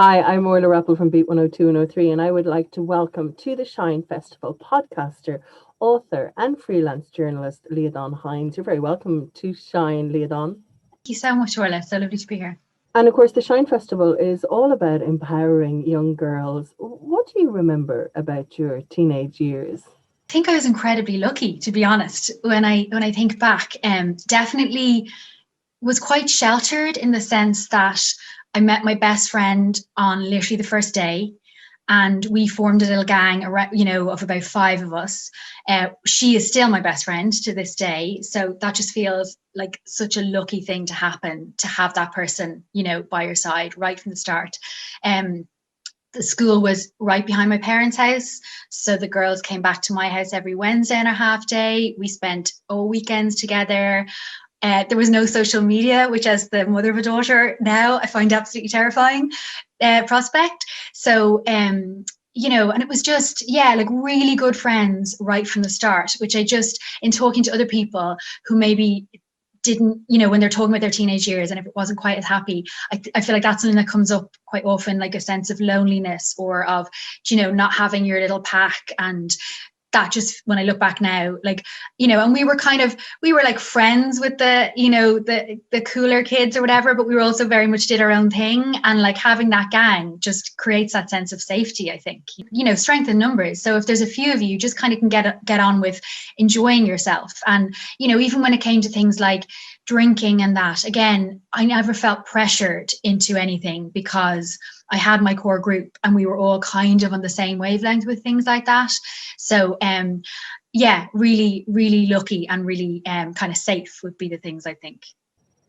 Hi, I'm Orla from Beat 102 and 103, and I would like to welcome to the Shine Festival podcaster, author, and freelance journalist Liadan Hynes. You're very welcome to Shine, Liadan. Thank you so much, Orla. So lovely to be here. And of course, the Shine Festival is all about empowering young girls. What do you remember about your teenage years? I think I was incredibly lucky, to be honest. When I think back, definitely was quite sheltered in the sense that I met my best friend on literally the first day, and we formed a little gang, of about five of us. She is still my best friend to this day, so that just feels like such a lucky thing to happen, to have that person, by your side right from the start. The school was right behind my parents' house, so the girls came back to my house every Wednesday on a half day. We spent all weekends together. There was no social media, which as the mother of a daughter now, I find absolutely terrifying prospect. So, and it was just, like really good friends right from the start, which I just, in talking to other people who maybe didn't, when they're talking about their teenage years and if it wasn't quite as happy, I feel like that's something that comes up quite often, like a sense of loneliness or of, not having your little pack. And that just, when I look back now, like, and we were like friends with the, the cooler kids or whatever, but we were also very much did our own thing. And like having that gang just creates that sense of safety, I think, strength in numbers. So if there's a few of you, just kind of can get on with enjoying yourself. And, even when it came to things like drinking and that, again, I never felt pressured into anything because I had my core group and we were all kind of on the same wavelength with things like that. So, really, really lucky and really kind of safe would be the things I think.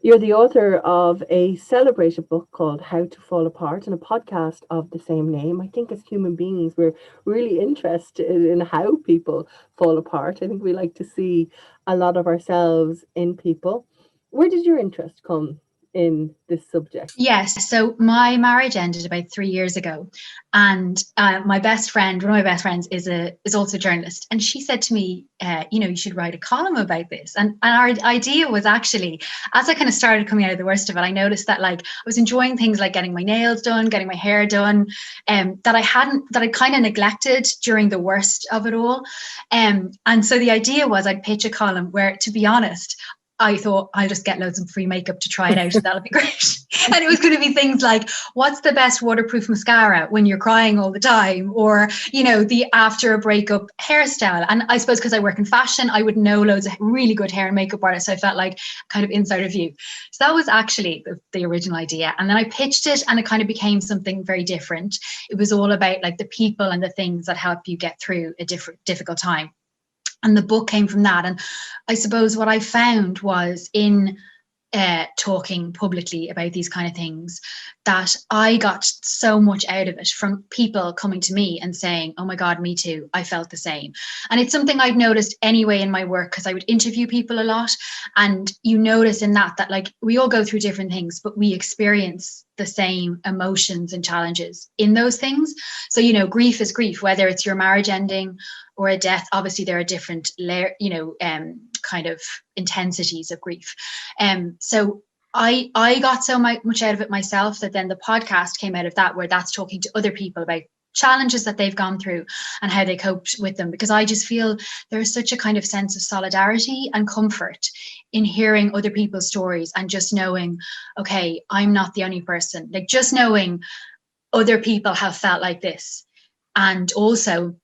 You're the author of a celebrated book called How to Fall Apart and a podcast of the same name. I think as human beings, we're really interested in how people fall apart. I think we like to see a lot of ourselves in people. Where did your interest come in this subject? Yes, so my marriage ended about 3 years ago, and my best friend, one of my best friends, is also a journalist, and she said to me, you should write a column about this. And our idea was actually, as I kind of started coming out of the worst of it, I noticed that like I was enjoying things like getting my nails done, getting my hair done, that I kind of neglected during the worst of it all, and so the idea was I'd pitch a column where, to be honest, I thought I'll just get loads of free makeup to try it out. That'll be great. And it was going to be things like, what's the best waterproof mascara when you're crying all the time? Or, the after a breakup hairstyle. And I suppose because I work in fashion, I would know loads of really good hair and makeup artists. So I felt like kind of insider view. So that was actually the original idea. And then I pitched it and it kind of became something very different. It was all about like the people and the things that help you get through a difficult time. And the book came from that. And I suppose what I found was in talking publicly about these kind of things, that I got so much out of it from people coming to me and saying, oh my God, me too, I felt the same. And it's something I'd noticed anyway in my work, because I would interview people a lot, and you notice in that like we all go through different things, but we experience the same emotions and challenges in those things. So, grief is grief, whether it's your marriage ending or a death. Obviously there are different kind of intensities of grief. So I got so much out of it myself that then the podcast came out of that, where that's talking to other people about challenges that they've gone through and how they coped with them, because I just feel there's such a kind of sense of solidarity and comfort in hearing other people's stories and just knowing, okay, I'm not the only person, like just knowing other people have felt like this, and also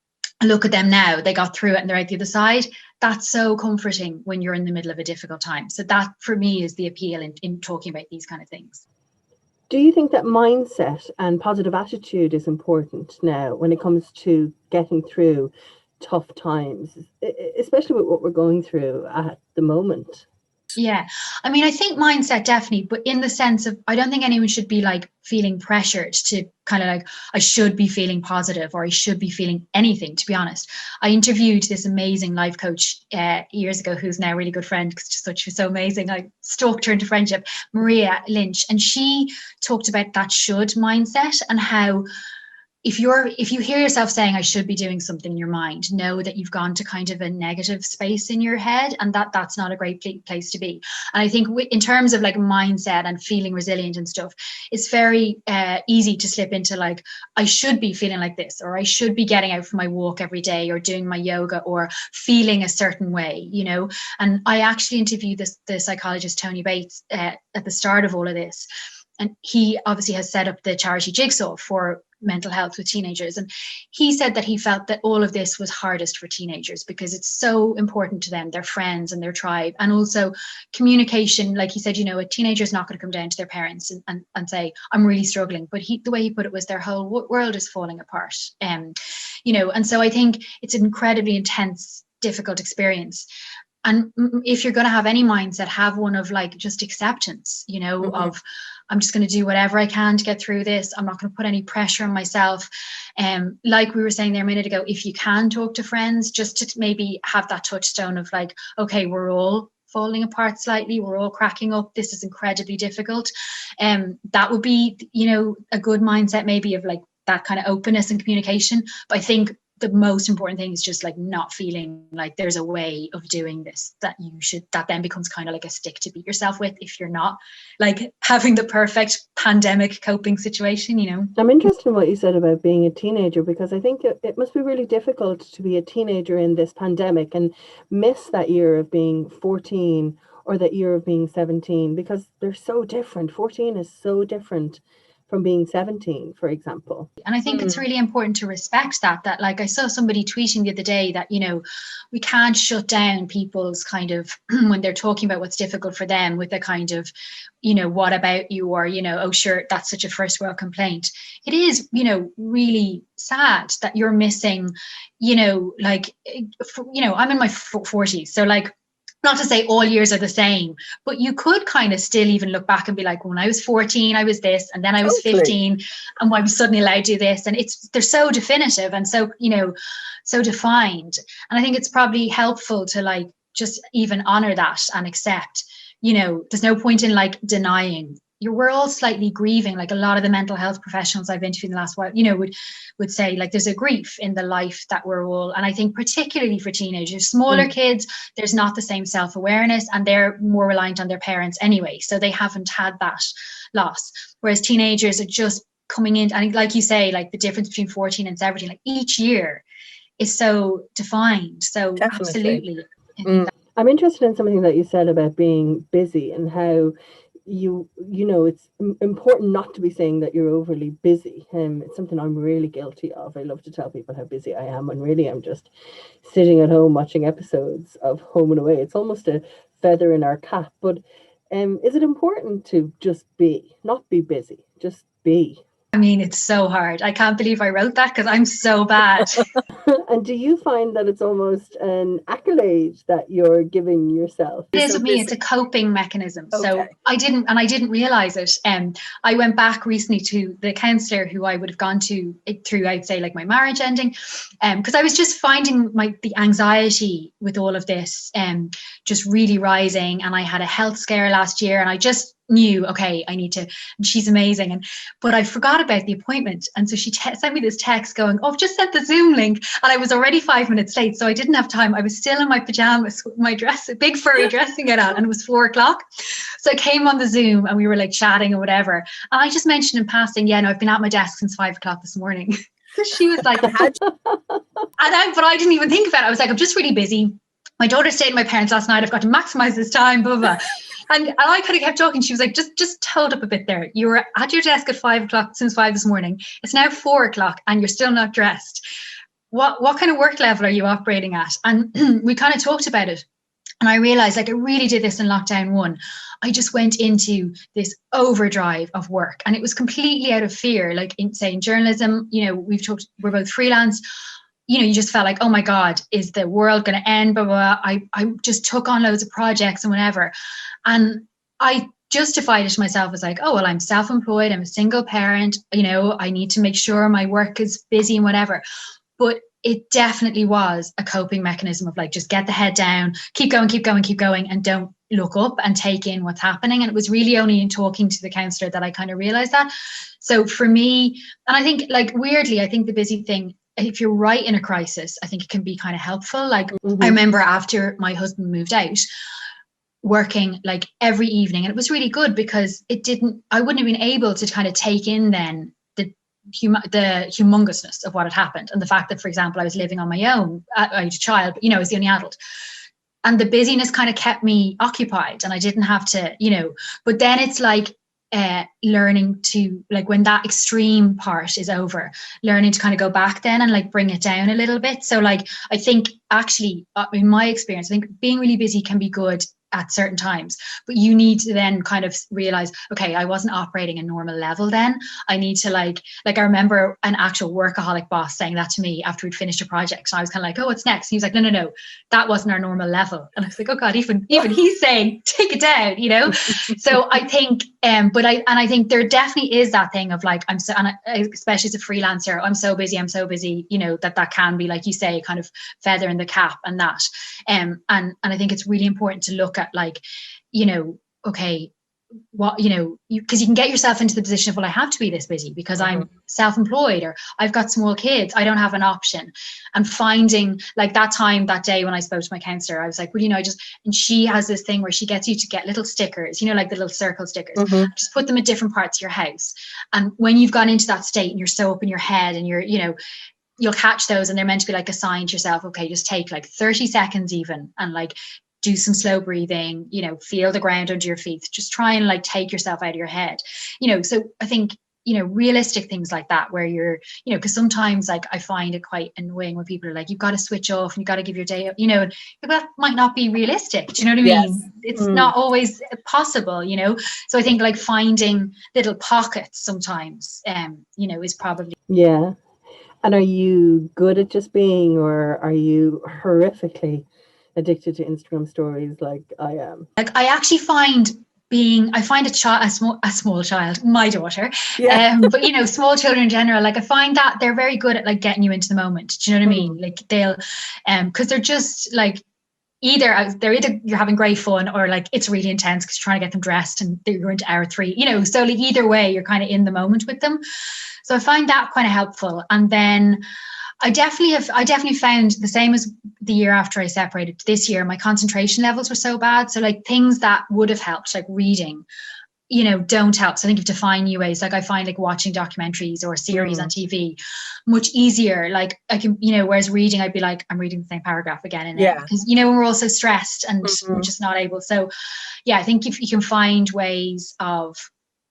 look at them now, they got through it and they're out the other side. That's so comforting when you're in the middle of a difficult time. So that for me is the appeal in talking about these kind of things. Do you think that mindset and positive attitude is important now when it comes to getting through tough times, especially with what we're going through at the moment? Yeah, I mean, I think mindset definitely, but in the sense of, I don't think anyone should be like feeling pressured to kind of like, I should be feeling positive or I should be feeling anything, to be honest. I interviewed this amazing life coach years ago, who's now a really good friend because she's so amazing. I stalked her into friendship, Maria Lynch, and she talked about that should mindset and how if you hear yourself saying I should be doing something in your mind, know that you've gone to kind of a negative space in your head, and that's not a great place to be. And I think in terms of like mindset and feeling resilient and stuff, it's very easy to slip into like, I should be feeling like this, or I should be getting out for my walk every day, or doing my yoga, or feeling a certain way, you know. And I actually interviewed the psychologist Tony Bates at the start of all of this, and he obviously has set up the charity Jigsaw for mental health with teenagers. And he said that he felt that all of this was hardest for teenagers because it's so important to them, their friends and their tribe. And also communication, like he said, you know, a teenager is not going to come down to their parents and say, I'm really struggling. But the way he put it was their whole world is falling apart. You know, and so I think it's an incredibly intense, difficult experience. And if you're going to have any mindset, have one of like just acceptance, you know, of I'm just going to do whatever I can to get through this. I'm not going to put any pressure on myself. Like we were saying there a minute ago, if you can talk to friends, just to maybe have that touchstone of like, okay, we're all falling apart slightly. We're all cracking up. This is incredibly difficult. That would be, you know, a good mindset maybe of like that kind of openness and communication. But I think the most important thing is just like not feeling like there's a way of doing this that then becomes kind of like a stick to beat yourself with if you're not like having the perfect pandemic coping situation, you know. I'm interested in what you said about being a teenager, because I think it must be really difficult to be a teenager in this pandemic and miss that year of being 14 or that year of being 17, because they're so different. 14 is so different from being 17, for example. And I think it's really important to respect that like I saw somebody tweeting the other day that, you know, we can't shut down people's kind of when they're talking about what's difficult for them with a kind of, you know, what about you, or, you know, oh sure, that's such a first world complaint. It is, you know, really sad that you're missing, you know, like, you know, I'm in my 40s, so like, not to say all years are the same, but you could kind of still even look back and be like, well, when I was 14, I was this, and then I was 15, and I was suddenly allowed to do this. And they're so definitive and so, you know, so defined. And I think it's probably helpful to like just even honor that and accept, you know, there's no point in like denying. We're all slightly grieving. Like a lot of the mental health professionals I've interviewed in the last while, you know, would say like there's a grief in the life that we're all, and I think particularly for teenagers, smaller kids, there's not the same self-awareness and they're more reliant on their parents anyway, so they haven't had that loss. Whereas teenagers are just coming in, and like you say, like the difference between 14 and 17, like each year is so defined. So definitely. Absolutely. I'm interested in something that you said about being busy and how you know it's important not to be saying that you're overly busy. It's something I'm really guilty of. I love to tell people how busy I am when really I'm just sitting at home watching episodes of Home and Away. It's almost a feather in our cap. But is it important to just be, not be busy, just be? I mean, it's so hard. I can't believe I wrote that because I'm so bad. And do you find that it's almost an accolade that you're giving yourself? It is with me. It's a coping mechanism. Okay. So I didn't realize it. I went back recently to the counsellor who I would have gone to through, I'd say, like my marriage ending, because I was just finding the anxiety with all of this just really rising. And I had a health scare last year, and I just knew, okay, I need to, and she's amazing. But I forgot about the appointment. And so she sent me this text going, oh, I've just sent the Zoom link. And I was already 5 minutes late. So I didn't have time. I was still in my pajamas with my dress, a big furry dressing gown on, and it was 4:00. So I came on the Zoom and we were like chatting or whatever. And I just mentioned in passing, yeah, no, I've been at my desk since 5:00 this morning. So she was like, but I didn't even think about it. I was like, I'm just really busy. My daughter stayed with my parents last night. I've got to maximize this time, blah, blah, blah. And I kind of kept talking. She was like, just hold up a bit there. You were at your desk at 5:00 since 5 this morning. It's now 4:00 and you're still not dressed. What kind of work level are you operating at? And we kind of talked about it. And I realized, like, I really did this in lockdown 1. I just went into this overdrive of work, and it was completely out of fear. Like in journalism, you know, we're both freelance. You know, you just felt like, oh my God, is the world going to end? Blah, blah, blah. I just took on loads of projects and whatever. And I justified it to myself as like, oh, well, I'm self-employed. I'm a single parent. You know, I need to make sure my work is busy and whatever. But it definitely was a coping mechanism of like, just get the head down, keep going, and don't look up and take in what's happening. And it was really only in talking to the counsellor that I kind of realized that. So for me, and I think like weirdly, I think the busy thing, if you're right in a crisis, I think it can be kind of helpful. Like I remember after my husband moved out, working like every evening, and it was really good because I wouldn't have been able to kind of take in then the humongousness of what had happened, and the fact that, for example, I was living on my own. I was a child, but I was the only adult, and the busyness kind of kept me occupied, and I didn't have to, but then it's like learning to, like, when that extreme part is over, learning to kind of go back then and like bring it down a little bit. So like I think actually in my experience, I think being really busy can be good at certain times, but you need to then kind of realize, okay, I wasn't operating a normal level then. I need to like I remember an actual workaholic boss saying that to me after we'd finished a project. So I was kind of like, oh, what's next? And he was like, no, that wasn't our normal level. And I was like, oh God, even he's saying take it down, So I think, but I think there definitely is that thing of like, especially as a freelancer, I'm so busy, that can be, like you say, kind of feather in the cap and that. And I think it's really important to look at like, okay, what, because you can get yourself into the position of, well, I have to be this busy because I'm self-employed, or I've got small kids, I don't have an option. And finding like that day when I spoke to my counsellor, I was like, well, and she has this thing where she gets you to get little stickers, like the little circle stickers, just put them at different parts of your house. And when you've gone into that state and you're so up in your head and you're, you'll catch those, and they're meant to be like a sign to yourself, okay, just take like 30 seconds even and like do some slow breathing, feel the ground under your feet, just try and like take yourself out of your head, so I think, realistic things like that where you're, because sometimes like I find it quite annoying when people are like, you've got to switch off and you've got to give your day up, that might not be realistic. Do you know what I mean? It's not always possible, so I think like finding little pockets sometimes, is probably. Yeah. And are you good at just being, or are you horrifically addicted to Instagram stories like I am? Like I actually find a small child, my daughter, but small children in general, like I find that they're very good at like getting you into the moment. Do you know what I mean? Like they'll, because they're just like, either you're having great fun, or like it's really intense because you're trying to get them dressed and you're into hour 3, so like either way you're kind of in the moment with them. So I find that kind of helpful. And then I definitely found the same as the year after I separated. This year my concentration levels were so bad, so like things that would have helped, like reading, don't help. So I think you have to find new ways. Like I find like watching documentaries or series on TV much easier. Like I can, whereas reading, I'd be like, I'm reading the same paragraph again and then, because when we're all so stressed and we're just not able. So yeah, I think if you can find ways of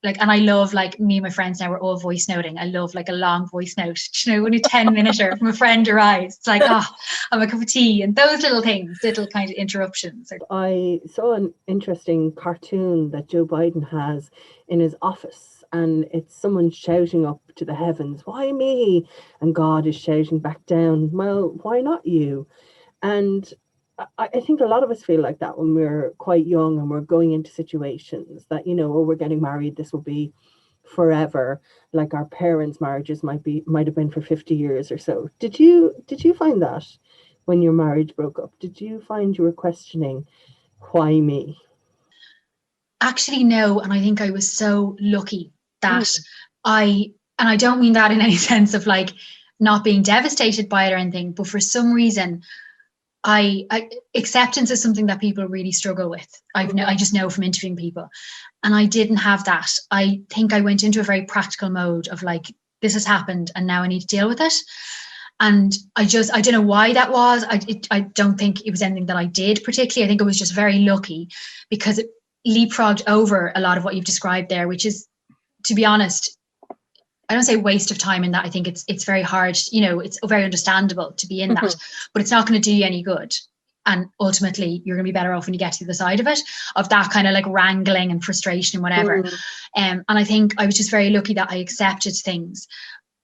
like, and I love, like, me and my friends now, we're all voice noting. I love like a long voice note, only 10-minute from a friend arrives. It's like, oh, I'm a cup of tea, and those little things, little kind of interruptions. I saw an interesting cartoon that Joe Biden has in his office, and it's someone shouting up to the heavens, why me? And God is shouting back down, well, why not you? And I think a lot of us feel like that when we're quite young and we're going into situations that, oh, we're getting married, this will be forever. Like our parents' marriages might have been for 50 years or so. Did you find that when your marriage broke up? Did you find you were questioning, why me? Actually, no. And I think I was so lucky that and I don't mean that in any sense of like not being devastated by it or anything, but for some reason, I acceptance is something that people really struggle with. I just know from interviewing people, and I didn't have that. I think I went into a very practical mode of like, this has happened and now I need to deal with it. And I don't know why that was. I don't think it was anything that I did particularly. I think I was just very lucky because it leapfrogged over a lot of what you've described there, which is, to be honest, I don't say waste of time in that. I think it's very hard, it's very understandable to be in that, but it's not going to do you any good. And ultimately you're going to be better off when you get to the side of it, of that kind of like wrangling and frustration and whatever. And I think I was just very lucky that I accepted things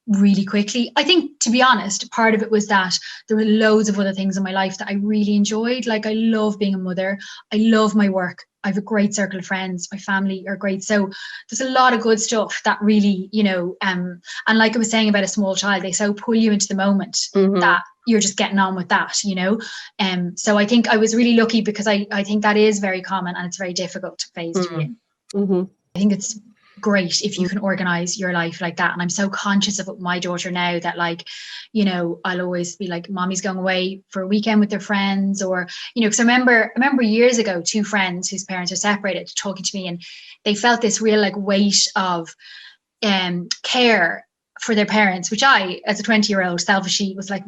really quickly. I think, to be honest, part of it was that there were loads of other things in my life that I really enjoyed. Like I love being a mother. I love my work. I have a great circle of friends. My family are great. So there's a lot of good stuff that really, and like I was saying about a small child, they so pull you into the moment that you're just getting on with that, you know. So I think I was really lucky, because I think that is very common, and it's a very difficult phase to be in. Mm-hmm. I think it's great if you can organize your life like that. And I'm so conscious of my daughter now that, like, you know, I'll always be like, mommy's going away for a weekend with their friends, or, you know, because I remember years ago, two friends whose parents are separated talking to me, and they felt this real like weight of care for their parents, which I, as a 20-year-old, selfishly was like,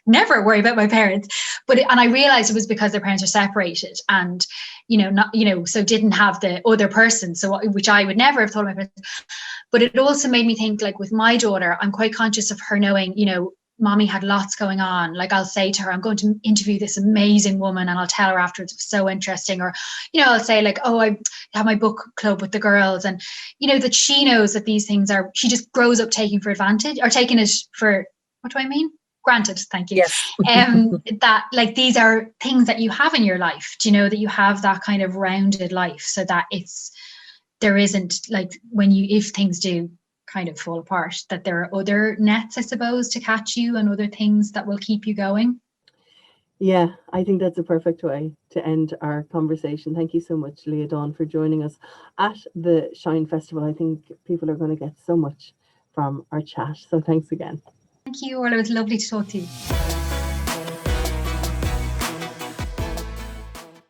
never worry about my parents. And I realized it was because their parents are separated, and, you know, not, you know, so didn't have the other person. So, which I would never have thought of my parents. But it also made me think, like, with my daughter, I'm quite conscious of her knowing, you know, mommy had lots going on. Like, I'll say to her, I'm going to interview this amazing woman, and I'll tell her afterwards it was so interesting. Or, you know, I'll say like, oh, I have my book club with the girls, and, you know, that she knows that these things are, she just grows up taking for advantage, or taking it for, what do I mean? Granted, thank you. Yes. That, like, these are things that you have in your life, do you know, that you have that kind of rounded life, so that there isn't, like, if things do kind of fall apart, that there are other nets, I suppose, to catch you, and other things that will keep you going. Yeah, I think that's a perfect way to end our conversation. Thank you so much, Liadan, for joining us at the Shine Festival. I think people are going to get so much from our chat. So thanks again. Thank you, Orla. It was lovely to talk to you.